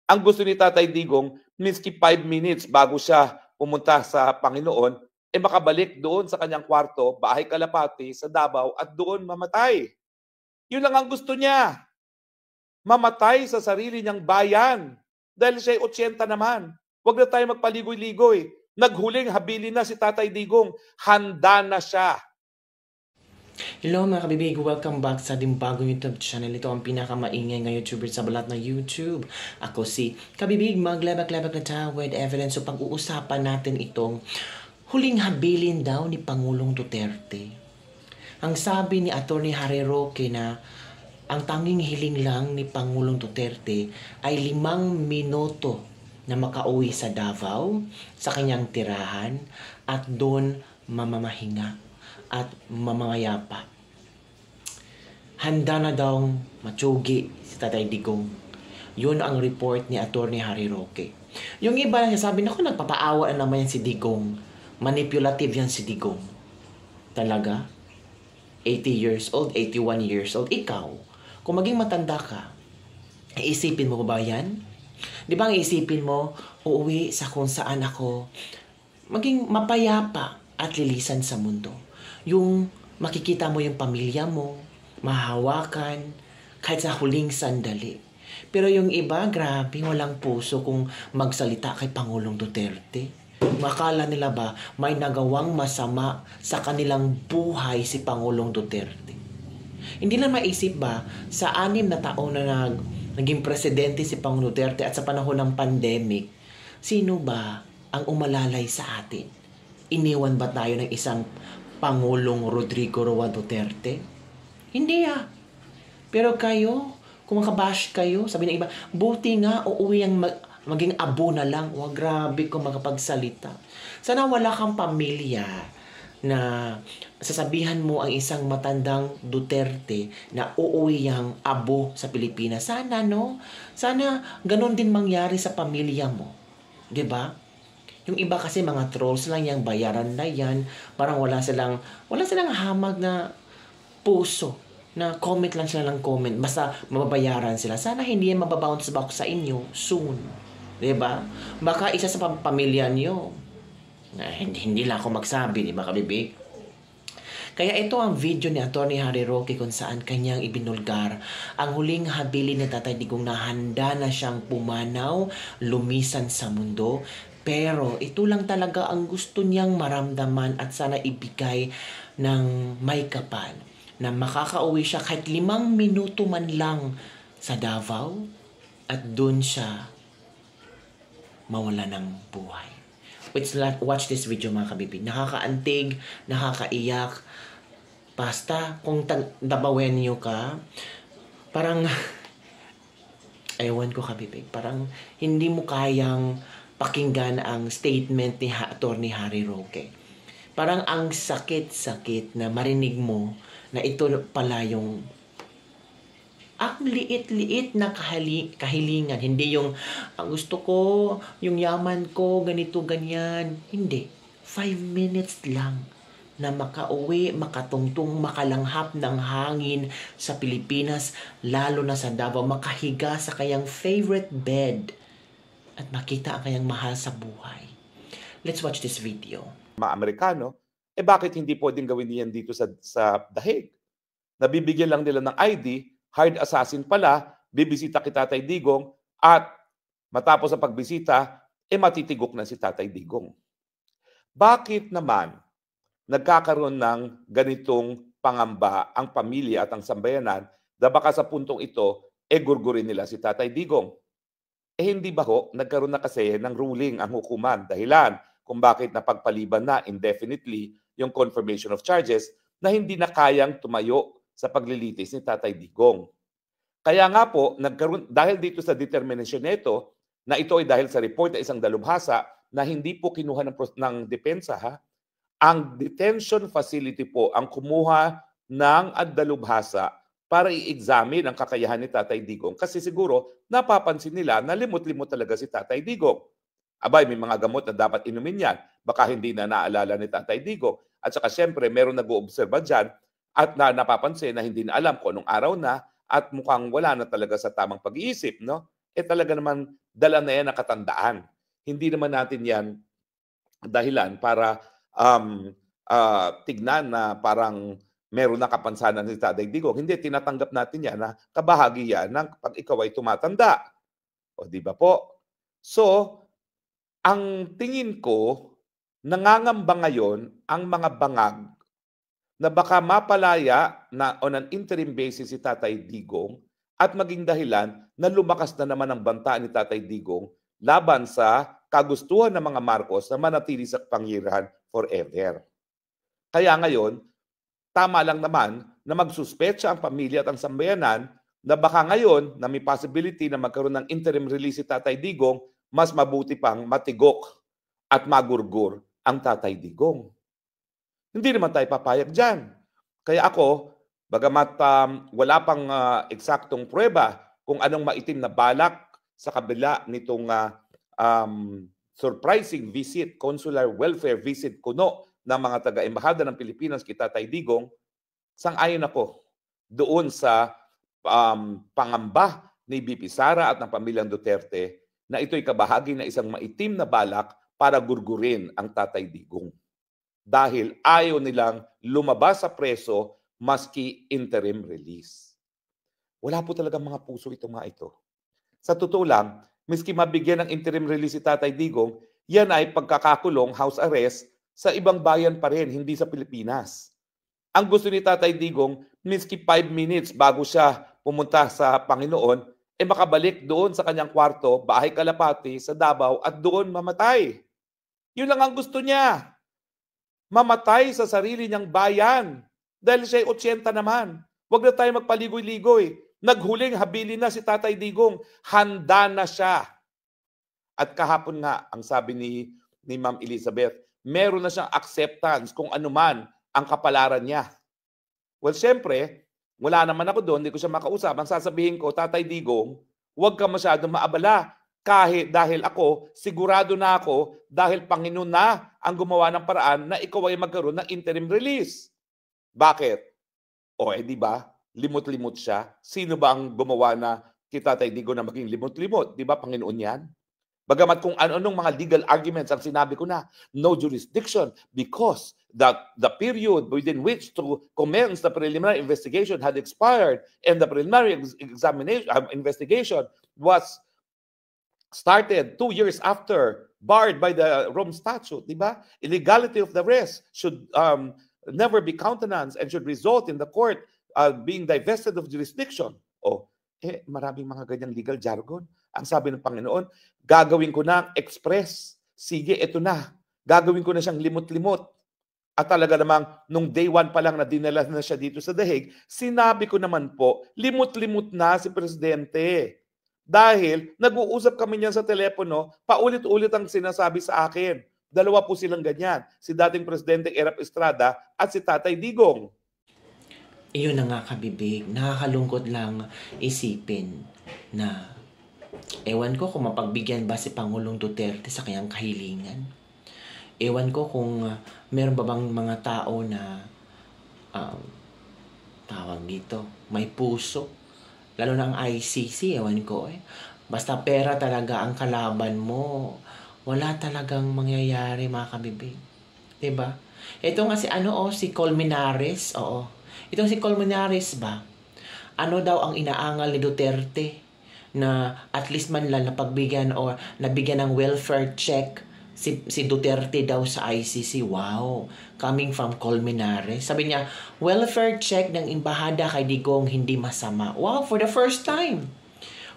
Ang gusto ni Tatay Digong, miski 5 minutes bago siya pumunta sa Panginoon, makabalik doon sa kanyang kwarto, bahay kalapati sa Davao at doon mamatay. Yun lang ang gusto niya. Mamatay sa sarili niyang bayan. Dahil siya ay 80 naman. Huwag na tayo magpaligoy-ligoy. Naghuling habilin na si Tatay Digong. Handa na siya. Hello mga kabibig, welcome back sa ating bagong YouTube channel. Ito ang pinakamaingay ng YouTuber sa balat ng YouTube. Ako si Kabibig, maglabak-labak na tayo with evidence. So pag-uusapan natin itong huling habilin daw ni Pangulong Duterte. Ang sabi ni Atty. Harry Roque na ang tanging hiling lang ni Pangulong Duterte ay 5 minuto na makauwi sa Davao, sa kanyang tirahan, at doon mamamahinga at mamamayapa. Handa na daw matsugi si Tatay Digong. Yun ang report ni Atty. Harry Roque. Yung iba sabi, naku, nagpapaawa na naman yan si Digong. Manipulative yan si Digong. Talaga? 80 years old, 81 years old. Ikaw, kung maging matanda ka, iisipin mo ba yan? Di ba ang isipin mo, uuwi sa kung saan ako, maging mapayapa at lilisan sa mundo. Yung makikita mo yung pamilya mo, mahawakan, kahit sa huling sandali. Pero yung iba, grabe, walang puso kung magsalita kay Pangulong Duterte. Makala nila ba may nagawang masama sa kanilang buhay si Pangulong Duterte? Hindi lang maisip ba sa 6 na taon na naging presidente si Pangulong Duterte at sa panahon ng pandemic, sino ba ang umalalay sa atin? Iniwan ba tayo ng isang Pangulong Rodrigo Roa Duterte? Hindi Pero kayo, kung makabash kayo, sabi ng iba, buti nga uuwi ang maging abo na lang. Wag, grabe kung makapagsalita. Sana wala kang pamilya na sasabihan mo ang isang matandang Duterte na uuwi ang abo sa Pilipinas. Sana, no? Sana ganun din mangyari sa pamilya mo. 'Di ba? Yung iba kasi mga trolls lang yan, bayaran na yan, parang wala silang hamag na puso, na comment lang sila ng comment, basta mababayaran sila. Sana hindi yan mababounce back sa inyo soon. Diba? Baka isa sa pamilya niyo, hindi lang ako magsabi, diba kabibig? Kaya ito ang video ni Atty. Harry Roque kung saan kanyang ibinulgar ang huling habilin ni Tatay Digong na handa na siyang pumanaw, lumisan sa mundo. Pero ito lang talaga ang gusto niyang maramdaman at sana ibigay ng may kapal. Na makakauwi siya kahit 5 minuto man lang sa Davao at doon siya mawala ng buhay. Watch this video mga kabibig. Nakakaantig, nakakaiyak. Basta kung Davaoenyo ka, parang ewan ko kabibig, parang hindi mo kayang pakinggan ang statement ni Atty. Harry Roque. Parang ang sakit-sakit na marinig mo na ito pala yung ang liit-liit na kahilingan. Hindi yung ang gusto ko, yung yaman ko, ganito, ganyan. Hindi. 5 minutes lang na makauwi, makatungtong, makalanghap ng hangin sa Pilipinas, lalo na sa Davao, makahiga sa kayang favorite bed at makita ang kanyang mahal sa buhay. Let's watch this video. Mga Amerikano, bakit hindi pwedeng gawin niyan dito sa Dahig? Nabibigyan lang nila ng ID, hired assassin pala, bibisita kay Tatay Digong, at matapos ang pagbisita, matitigok na si Tatay Digong. Bakit naman nagkakaroon ng ganitong pangamba ang pamilya at ang sambayanan na baka sa puntong ito, gurgurin nila si Tatay Digong? Hindi ba ho, nagkaroon na kasi ng ruling ang hukuman, dahilan kung bakit napagpaliban na indefinitely yung confirmation of charges na hindi na kayang tumayo sa paglilitis ni Tatay Digong. Kaya nga po, nagkaroon, dahil dito sa determination nito, na ito ay dahil sa report ng isang dalubhasa na hindi po kinuha ng depensa, ang detention facility po ang kumuha ng dalubhasa para i-examine ang kakayahan ni Tatay Digong. Kasi siguro, napapansin nila na limot-limot talaga si Tatay Digong. Abay, may mga gamot na dapat inumin yan. Baka hindi na naalala ni Tatay Digong. At saka siyempre, meron nag-uobserba dyan at napapansin na hindi na alam kung anong araw na at mukhang wala na talaga sa tamang pag-iisip. No? Talaga naman dala na yan na katandaan. Hindi naman natin yan dahilan para tignan na parang meron na kapansanan si Tatay Digong. Hindi, tinatanggap natin yan na kabahagi yan ng pag ikaw ay tumatanda. O di ba po? So, ang tingin ko, nangangamba ngayon ang mga bangag na baka mapalaya na on an interim basis si Tatay Digong at maging dahilan na lumakas na naman ang banta ni Tatay Digong laban sa kagustuhan ng mga Marcos na manatili sa pangyarihan forever. Kaya ngayon, tama lang naman na magsuspetsa ang pamilya at ang sambayanan na baka ngayon na may possibility na magkaroon ng interim release si Tatay Digong, mas mabuti pang matigok at magurgur ang Tatay Digong. Hindi naman tayo papayag dyan. Kaya ako, bagamat wala pang eksaktong pruweba kung anong maitim na balak sa kabila nitong surprising visit, consular welfare visit kuno ng mga taga-embahada ng Pilipinas kay Tatay Digong, sang-ayon ako doon sa pangamba ni BP Sara at ng pamilyang Duterte na ito'y kabahagi na isang maitim na balak para gurgurin ang Tatay Digong. Dahil ayaw nilang lumabas sa preso maski interim release. Wala po talagang mga puso itong mga ito. Sa totoo lang, miski mabigyan ng interim release si Tatay Digong, yan ay pagkakakulong, house arrest, sa ibang bayan pa rin, hindi sa Pilipinas. Ang gusto ni Tatay Digong, miski 5 minutes bago siya pumunta sa Panginoon, makabalik doon sa kanyang kwarto, bahay kalapati, sa Davao, at doon mamatay. Yun lang ang gusto niya. Mamatay sa sarili niyang bayan. Dahil siya 80 naman. Huwag na tayo magpaligoy-ligoy. Naghuling habilin na si Tatay Digong. Handa na siya. At kahapon nga, ang sabi ni Ma'am Elizabeth, meron na siyang acceptance kung anuman ang kapalaran niya. Well, syempre, wala naman ako doon, hindi ko siya makausap. Ang sasabihin ko, Tatay Digong, huwag ka masyadong maabala. Kahit dahil ako, sigurado na ako, dahil Panginoon na ang gumawa ng paraan na ikaw ay magkaroon ng interim release. Bakit? O di ba? Limot-limot siya. Sino ba ang gumawa na kay Tatay Digong na maging limot-limot? Di ba Panginoon yan? Bagamat kung ano-anong mga legal arguments ang sinabi ko na, no jurisdiction because the period within which to commence the preliminary investigation had expired and the preliminary investigation was started 2 years after, barred by the Rome Statute, di ba? Illegality of the rest should never be countenanced and should result in the court being divested of jurisdiction. Maraming mga ganyang legal jargon. Ang sabi ng Panginoon, gagawin ko na express. Sige, ito na. Gagawin ko na siyang limot-limot. At talaga namang, nung day 1 pa lang na dinala na siya dito sa Dahig, sinabi ko naman po, limot-limot na si Presidente. Dahil nag-uusap kami niyan sa telepono, paulit-ulit ang sinasabi sa akin. Dalawa po silang ganyan. Si dating Presidente Erap Estrada at si Tatay Digong. Iyon na nga, kabibig. Nakakalungkot lang isipin na ewan ko kung mapagbigyan ba si Pangulong Duterte sa kanyang kahilingan. Ewan ko kung meron ba bang mga tao na tawag dito, may puso. Lalo na ang ICC, ewan ko Basta pera talaga ang kalaban mo. Wala talagang mangyayari, mga kabibig. Diba? Ito nga si Colmenares, oo. Itong si Colmenares ba? Ano daw ang inaangal ni Duterte na at least man lang napagbigyan o nabigyan ng welfare check si Duterte daw sa ICC. Wow! Coming from Colmenares. Sabi niya, welfare check ng embahada kay Digong hindi masama. Wow! For the first time!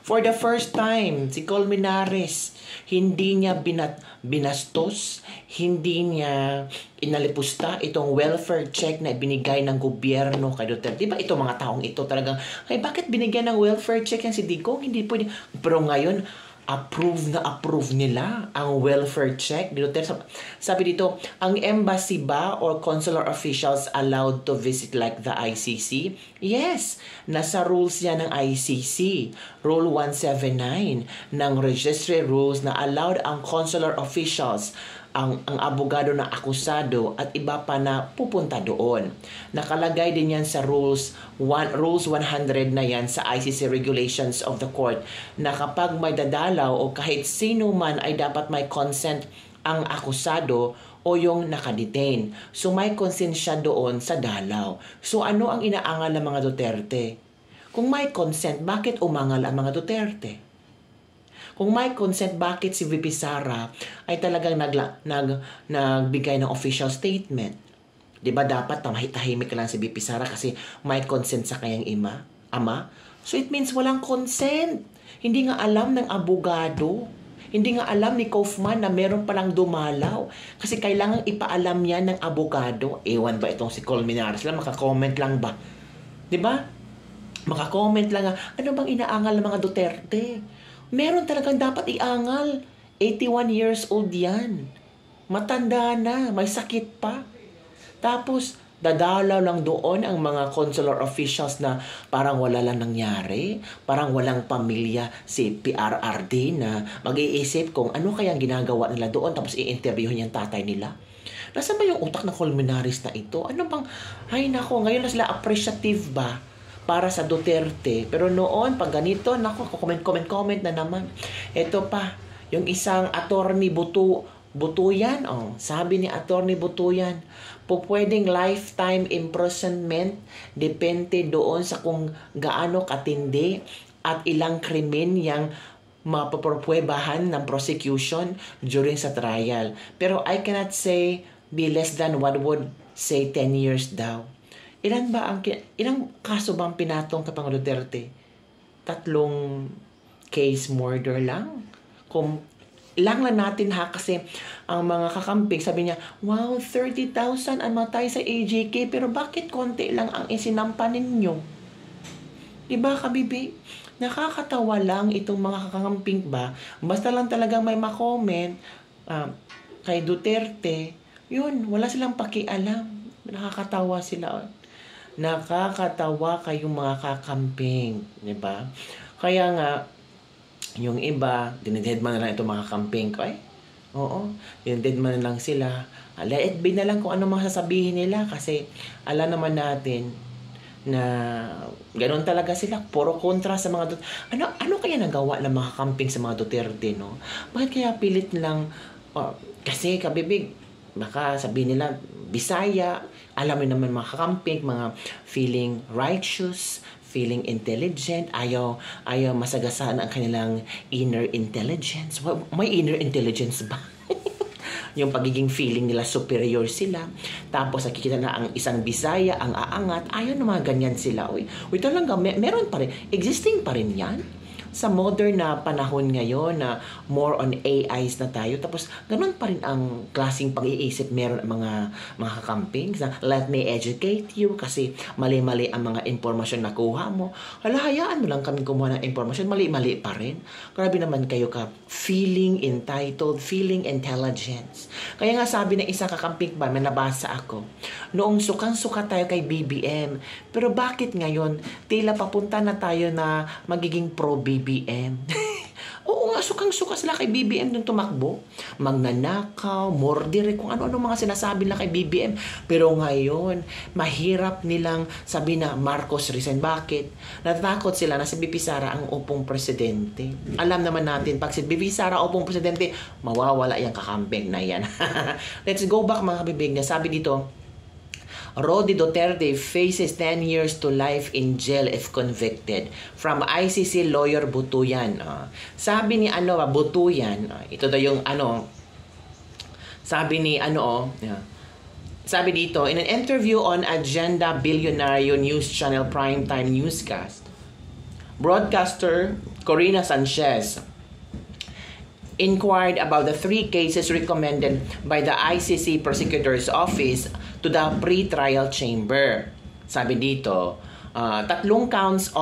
For the first time, si Colmenares, hindi niya binastos, hindi niya inalipusta itong welfare check na binigay ng gobyerno kay Duterte. Diba ito mga taong ito talagang, bakit binigyan ng welfare check yan si Digong? Hindi pwede. Pero ngayon, approve nila ang welfare check. Sabi dito, ang embassy ba or consular officials allowed to visit like the ICC? Yes, nasa rules yan ng ICC. Rule 179 ng registry rules na allowed ang consular officials ang abogado ng akusado at iba pa na pupunta doon. Nakalagay din yan sa Rules 100 na yan sa ICC Regulations of the Court na kapag may dadalaw o kahit sino man ay dapat may consent ang akusado o yung nakadetain. So may consent siya doon sa dalaw. So ano ang inaangal ng mga Duterte? Kung may consent, bakit umangal ang mga Duterte? Kung may consent, bakit si VP Sara ay talagang nagbigay ng official statement? Di ba dapat tahimik lang si VP Sara kasi may consent sa kanyang ama? So it means walang consent. Hindi nga alam ng abogado. Hindi nga alam ni Kaufman na meron palang dumalaw. Kasi kailangan ipaalam yan ng abogado. Ewan ba itong si Colmenares lang? Maka-comment lang ba? Di ba? Maka-comment lang. Ano bang inaangal ng mga Duterte? Meron talagang dapat iangal. 81 years old yan. Matanda na. May sakit pa. Tapos, dadalaw lang doon ang mga consular officials na parang wala lang nangyari. Parang walang pamilya si PRRD na mag-iisip kung ano kayang ginagawa nila doon. Tapos i-interview niya yung tatay nila. Nasaan ba yung utak ng Colmenares na ito? Ano bang, ay nako, ngayon na sila appreciative ba para sa Duterte? Pero noon, pag ganito, nako, comment na naman. Ito pa, yung isang attorney Butuyan, sabi ni attorney Butuyan, pwedeng lifetime imprisonment depende doon sa kung gaano katindi at ilang krimen yang mapapropwebahan ng prosecution during sa trial. Pero I cannot say be less than what would say 10 years daw. Ilang kaso bang pinatong kay Pangulong Duterte? 3 case murder lang. Kung lang natin ha, kasi ang mga kakamping sabi niya, wow, 30,000 ang matay sa AJK, pero bakit konti lang ang isinampa ninyo? Diba, kabibi? Nakakatawa lang itong mga kakamping ba? Basta lang talagang may makomment kay Duterte, yun, wala silang pakialam. Nakakatawa sila. Nakakatawa kayong mga kakamping, di ba? Kaya nga, yung iba, dinidedman na lang itong mga kakamping ko. Oo, dinidedman na lang sila. Let it be na lang kung ano mga sasabihin nila kasi alam naman natin na ganoon talaga sila. Puro kontra sa mga ano kaya nagawa ng mga kakamping sa mga Duterte, no? Bakit kaya pilit lang kasi kabibig, baka sabihin nila Bisaya, alam mo naman mga kakamping, mga feeling righteous, feeling intelligent, ayaw masagasaan ang kanilang inner intelligence. May inner intelligence ba? Yung pagiging feeling nila superior sila. Tapos nakikita na ang isang Bisaya, ang aangat, ayaw na mga ganyan sila. Uy talaga, meron pa rin, existing pa rin yan. Sa modern na panahon ngayon na more on AIs na tayo, tapos ganun pa rin ang klaseng pag-iisip meron ang mga kakamping na let me educate you kasi mali-mali ang mga impormasyon na kuha mo. Hayaan mo lang kami kumuha ng impormasyon, mali-mali pa rin. Grabe naman kayo ka, feeling entitled, feeling intelligence. Kaya nga sabi ng isang kakamping ba, may nabasa ako, noong sukang-suka tayo kay BBM, pero bakit ngayon tila papunta na tayo na magiging pro-BBM? Oo nga, sukang-suka sila kay BBM nung tumakbo. Magnanakaw, mordere, kung ano-ano mga sinasabi nila kay BBM. Pero ngayon, mahirap nilang sabi na Marcos resign. Bakit? Natatakot sila na si VP Sara ang upong presidente. Alam naman natin, pag si VP Sara upong presidente, mawawala yung kakamping na yan. Let's go back mga kabibig na sabi dito, Rody Duterte faces 10 years to life in jail if convicted. From ICC lawyer Butuyan. Sabi ni Butuyan, ito daw yung sabi ni sabi dito, in an interview on Agenda Billionario News Channel Primetime Newscast, broadcaster Corina Sanchez inquired about the 3 cases recommended by the ICC Prosecutor's Office to the pre-trial chamber. Sabi dito, 3 counts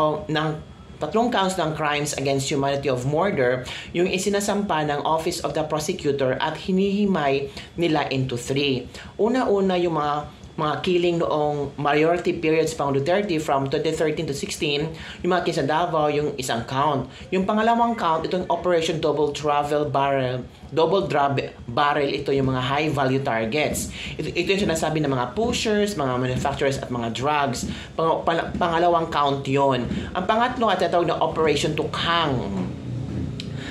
ng crimes against humanity of murder yung isinasampa ng Office of the Prosecutor at hinihimay nila into 3. Una-una yung mga mga killing noong majority periods pang Duterte from 2013 to 16, yung mga case sa Davao, yung isang count. Yung pangalawang count, itong Operation Double Barrel, ito yung mga high value targets. Ito yung sinasabi ng mga pushers, mga manufacturers at mga drugs. Pangalawang count yon. Ang pangatlo at tatawag na Operation Tukhang.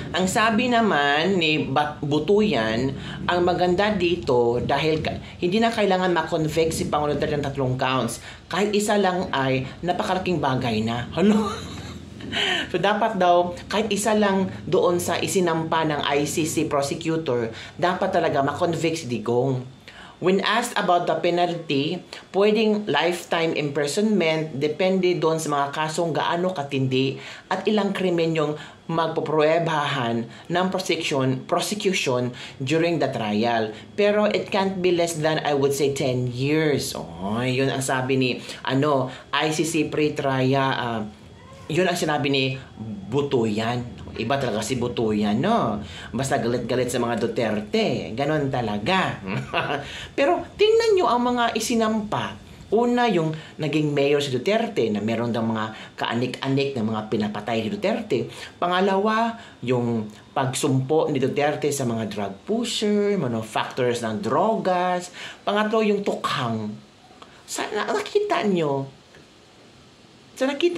Ang sabi naman ni Butuyan, ang maganda dito dahil hindi na kailangan ma-convict si Pangulo Duterte ng 3 counts. Kahit isa lang ay napakalaking bagay na. Hello? So dapat daw, kahit isa lang doon sa isinampa ng ICC prosecutor, dapat talaga ma-convict si Digong. When asked about the penalty, pwedeng lifetime imprisonment, depende doon sa mga kasong gaano katindi at ilang krimen yung magpopruebahan ng prosecution during the trial. Pero it can't be less than, I would say, 10 years. Oh, yun ang sabi ni ICC pre-trial. Yun ang sinabi ni Butuyan. Iba talaga si Butuyan, no? Basta galit-galit sa mga Duterte. Ganon talaga. Pero tingnan nyo ang mga isinampa. Una, yung naging mayor si Duterte na meron daw mga kaanik-anik na mga pinapatay ni Duterte. Pangalawa, yung pagsumpo ni Duterte sa mga drug pusher, manufacturers ng drogas. Pangatlo, yung tukhang. Nakita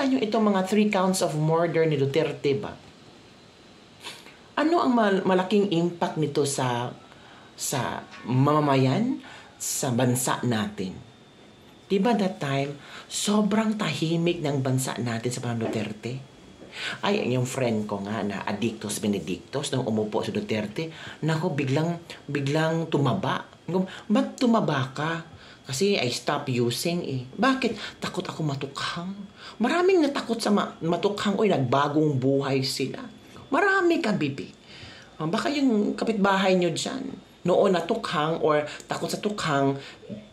nyo itong mga 3 counts of murder ni Duterte ba? Ano ang malaking impact nito sa mamamayan, sa bansa natin? Diba that time, sobrang tahimik ng bansa natin sa panahon Duterte? Ay, yung friend ko nga na Addictos Benedictos, nung umupo si Duterte, nako, biglang tumaba. Ba't tumaba ka? Kasi I stop using eh. Bakit? Takot ako matukhang. Maraming natakot sa matukhang. Oy, nagbagong buhay sila. Marami ka, bibi. Baka yung kapitbahay nyo dyan, noon natukhang or takot sa tukhang,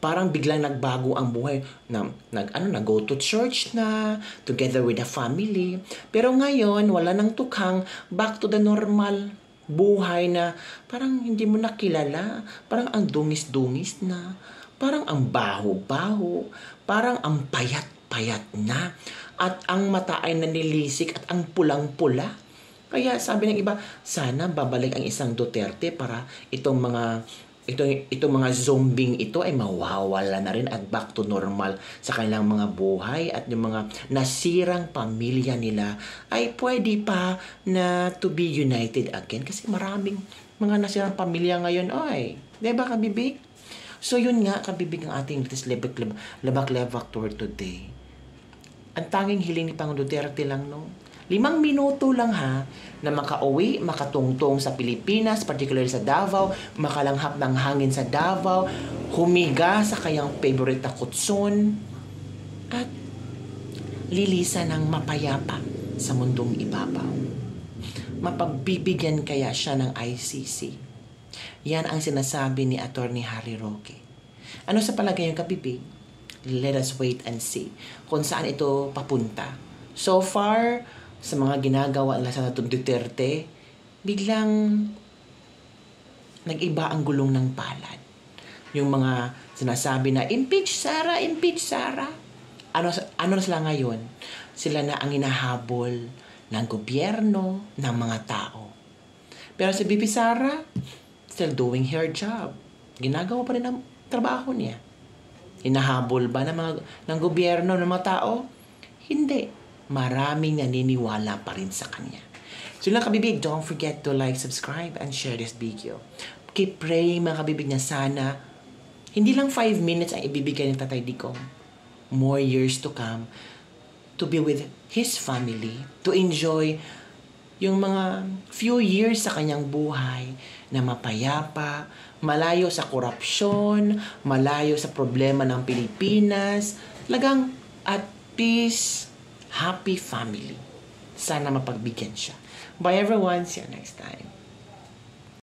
parang biglang nagbago ang buhay. Nag-go to church na, together with the family. Pero ngayon, wala nang tukhang, back to the normal buhay na parang hindi mo nakilala. Parang ang dungis-dungis na. Parang ang baho-baho. Parang ang payat-payat na. At ang mata ay nanilisik at ang pulang-pula. Kaya sabi ng iba, sana babalik ang isang Duterte para itong mga zombing ito ay mawawala na rin at back to normal sa kanilang mga buhay at yung mga nasirang pamilya nila ay pwede pa na to be united again kasi maraming mga nasirang pamilya ngayon ay. Diba, kabibig? So yun nga, kabibig, ang ating latest labak-labak tour today. Ang tanging hiling ni Pangulong Duterte lang, no? 5 minuto lang ha, na makauwi, makatungtong sa Pilipinas, particularly sa Davao, makalanghap ng hangin sa Davao, humiga sa kanyang favorite na kutson, at lilisan ng mapayapa sa mundong ibabaw. Mapagbibigyan kaya siya ng ICC. Yan ang sinasabi ni Attorney Harry Roque. Ano sa palagay yung kabibig? Let us wait and see kung saan ito papunta. So far, sa mga ginagawa nila sa Duterte, biglang nag-iba ang gulong ng palad. Yung mga sinasabi na, impeach Sara, impeach Sara. Ano na sila ngayon? Sila na ang hinahabol ng gobyerno, ng mga tao. Pero si BP Sara, still doing her job. Ginagawa pa rin ang trabaho niya. Hinahabol ba ng gobyerno, ng mga tao? Hindi. Maraming naniniwala pa rin sa kanya. So lang kabibig, don't forget to like, subscribe, and share this video. Keep praying mga kabibig na sana hindi lang 5 minutes ang ibibigay ng Tatay Digong. More years to come to be with his family, to enjoy yung mga few years sa kanyang buhay na mapayapa, malayo sa korupsyon, malayo sa problema ng Pilipinas, lagang at peace, happy family. Sana mapagbigyan siya. Bye everyone. See you next time.